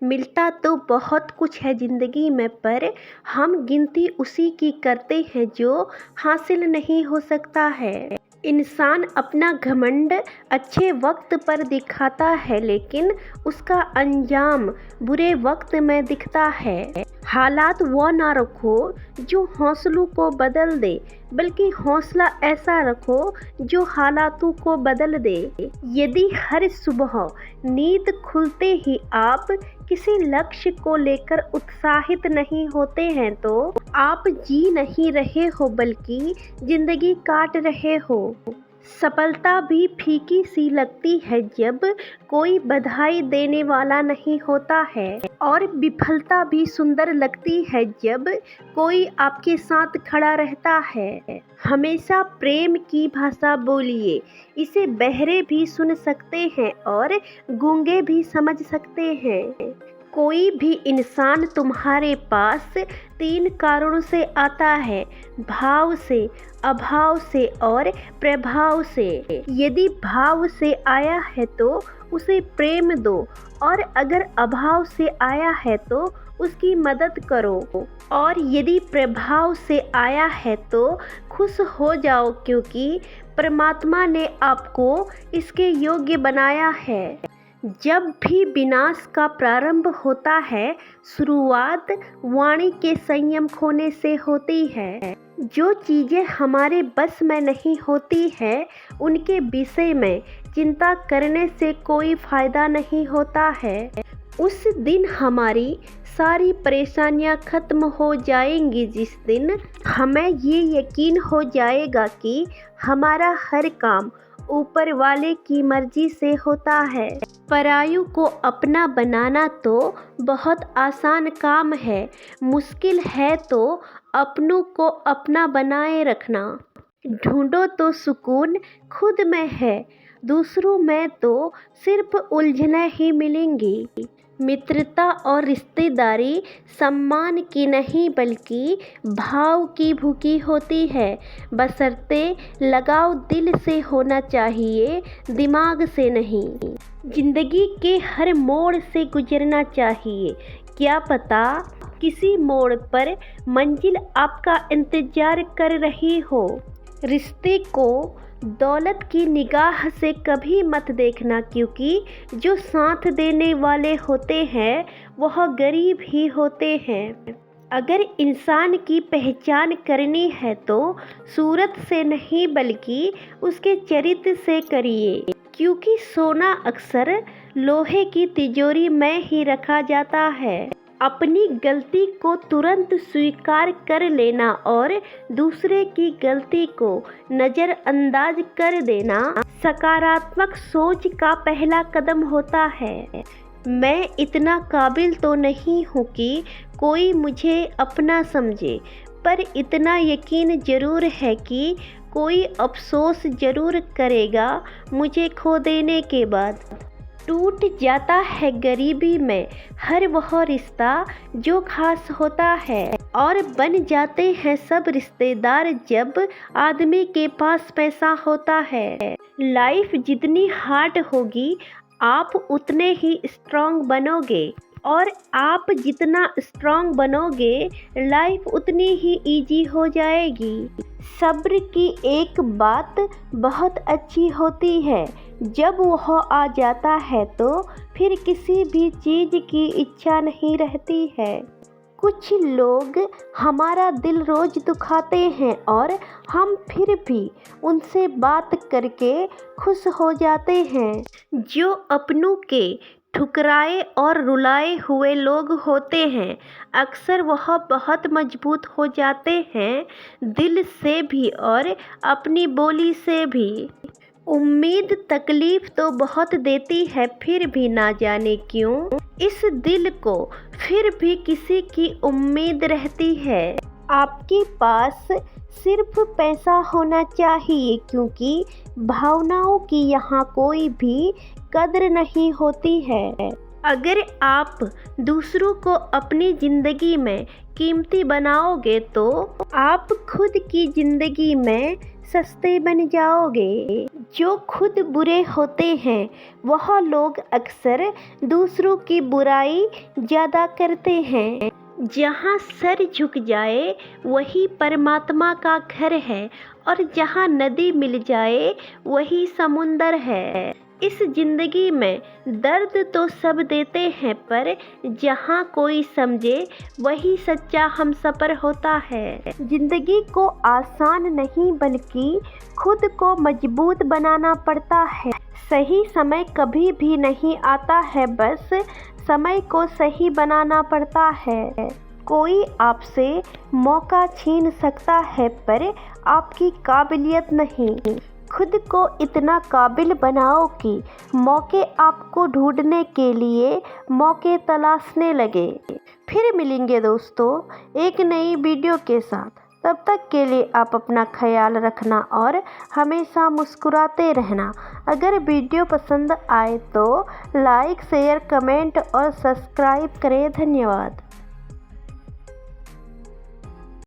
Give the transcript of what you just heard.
मिलता तो बहुत कुछ है ज़िंदगी में, पर हम गिनती उसी की करते हैं जो हासिल नहीं हो सकता है। इंसान अपना घमंड अच्छे वक्त पर दिखाता है, लेकिन उसका अंजाम बुरे वक्त में दिखता है। हालात वो ना रखो जो हौसलों को बदल दे, बल्कि हौसला ऐसा रखो जो हालातों को बदल दे। यदि हर सुबह नींद खुलते ही आप किसी लक्ष्य को लेकर उत्साहित नहीं होते हैं, तो आप जी नहीं रहे हो, बल्कि जिंदगी काट रहे हो। सफलता भी फीकी सी लगती है जब कोई बधाई देने वाला नहीं होता है, और विफलता भी सुंदर लगती है जब कोई आपके साथ खड़ा रहता है। हमेशा प्रेम की भाषा बोलिए, इसे बहरे भी सुन सकते हैं और गूंगे भी समझ सकते हैं। कोई भी इंसान तुम्हारे पास 3 कारणों से आता है: भाव से, अभाव से और प्रभाव से। यदि भाव से आया है तो उसे प्रेम दो, और अगर अभाव से आया है तो उसकी मदद करो, और यदि प्रभाव से आया है तो खुश हो जाओ, क्योंकि परमात्मा ने आपको इसके योग्य बनाया है। जब भी विनाश का प्रारंभ होता है, शुरुआत वाणी के संयम खोने से होती है। जो चीज़ें हमारे बस में नहीं होती है, उनके विषय में चिंता करने से कोई फायदा नहीं होता है। उस दिन हमारी सारी परेशानियां खत्म हो जाएंगी जिस दिन हमें ये यकीन हो जाएगा कि हमारा हर काम ऊपर वाले की मर्जी से होता है। परायु को अपना बनाना तो बहुत आसान काम है, मुश्किल है तो अपनों को अपना बनाए रखना। ढूंढो तो सुकून खुद में है, दूसरों में तो सिर्फ उलझनें ही मिलेंगी। मित्रता और रिश्तेदारी सम्मान की नहीं, बल्कि भाव की भूखी होती है। बशर्ते लगाव दिल से होना चाहिए, दिमाग से नहीं। जिंदगी के हर मोड़ से गुजरना चाहिए, क्या पता किसी मोड़ पर मंजिल आपका इंतजार कर रही हो। रिश्ते को दौलत की निगाह से कभी मत देखना, क्योंकि जो साथ देने वाले होते हैं वह गरीब ही होते हैं। अगर इंसान की पहचान करनी है तो सूरत से नहीं, बल्कि उसके चरित्र से करिए, क्योंकि सोना अक्सर लोहे की तिजोरी में ही रखा जाता है। अपनी गलती को तुरंत स्वीकार कर लेना और दूसरे की गलती को नज़रअंदाज कर देना सकारात्मक सोच का पहला कदम होता है। मैं इतना काबिल तो नहीं हूँ कि कोई मुझे अपना समझे, पर इतना यकीन ज़रूर है कि कोई अफसोस ज़रूर करेगा मुझे खो देने के बाद। टूट जाता है गरीबी में हर वह रिश्ता जो खास होता है, और बन जाते हैं सब रिश्तेदार जब आदमी के पास पैसा होता है। लाइफ जितनी हार्ड होगी, आप उतने ही स्ट्रांग बनोगे, और आप जितना स्ट्रांग बनोगे, लाइफ उतनी ही इजी हो जाएगी। सब्र की एक बात बहुत अच्छी होती है, जब वह आ जाता है तो फिर किसी भी चीज़ की इच्छा नहीं रहती है। कुछ लोग हमारा दिल रोज दुखाते हैं और हम फिर भी उनसे बात करके खुश हो जाते हैं। जो अपनों के ठुकराए और रुलाए हुए लोग होते हैं, अक्सर वह बहुत मजबूत हो जाते हैं, दिल से भी और अपनी बोली से भी। उम्मीद तकलीफ तो बहुत देती है, फिर भी ना जाने क्यों इस दिल को फिर भी किसी की उम्मीद रहती है। आपके पास सिर्फ पैसा होना चाहिए, क्योंकि भावनाओं की यहाँ कोई भी कद्र नहीं होती है। अगर आप दूसरों को अपनी ज़िंदगी में कीमती बनाओगे तो आप खुद की ज़िंदगी में सस्ते बन जाओगे। जो खुद बुरे होते हैं वह लोग अक्सर दूसरों की बुराई ज़्यादा करते हैं। जहाँ सर झुक जाए वही परमात्मा का घर है और जहाँ नदी मिल जाए वही समुंदर है। इस जिंदगी में दर्द तो सब देते हैं पर जहाँ कोई समझे वही सच्चा हमसफर होता है। जिंदगी को आसान नहीं बल्कि खुद को मजबूत बनाना पड़ता है। सही समय कभी भी नहीं आता है, बस समय को सही बनाना पड़ता है। कोई आपसे मौका छीन सकता है पर आपकी काबिलियत नहीं। खुद को इतना काबिल बनाओ कि मौके आपको ढूंढने के लिए मौके तलाशने लगे। फिर मिलेंगे दोस्तों एक नई वीडियो के साथ। तब तक के लिए आप अपना ख्याल रखना और हमेशा मुस्कुराते रहना। अगर वीडियो पसंद आए तो लाइक, शेयर, कमेंट और सब्सक्राइब करें। धन्यवाद।